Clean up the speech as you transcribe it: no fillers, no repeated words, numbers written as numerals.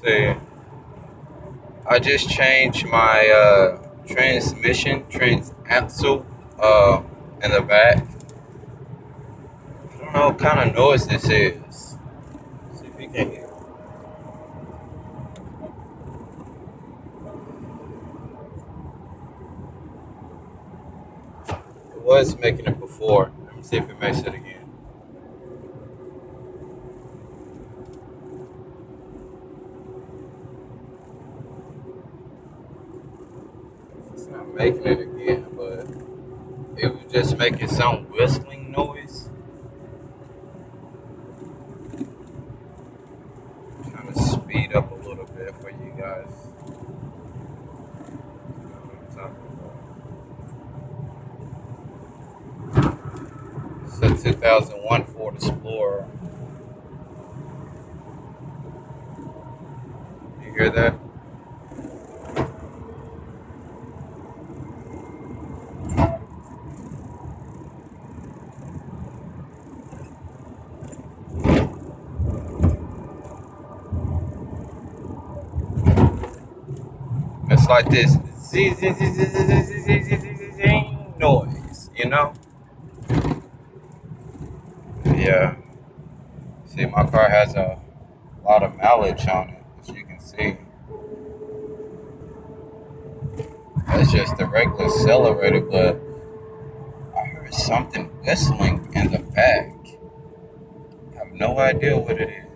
See, I just changed my transmission transaxle in the back. I don't know what kind of noise this is. See if you can hear. It was making it before. Let me see if it makes it again. It's not making it again, but it was just making some whistling noise. Trying to speed up a little bit for you guys. You know what I'm talking about. It's a 2001 Ford Explorer. You hear that? It's like this noise, you know? Yeah. See, my car has a lot of mileage on it, as you can see. That's just the regular accelerator, but I heard something whistling in the back. I have no idea what it is.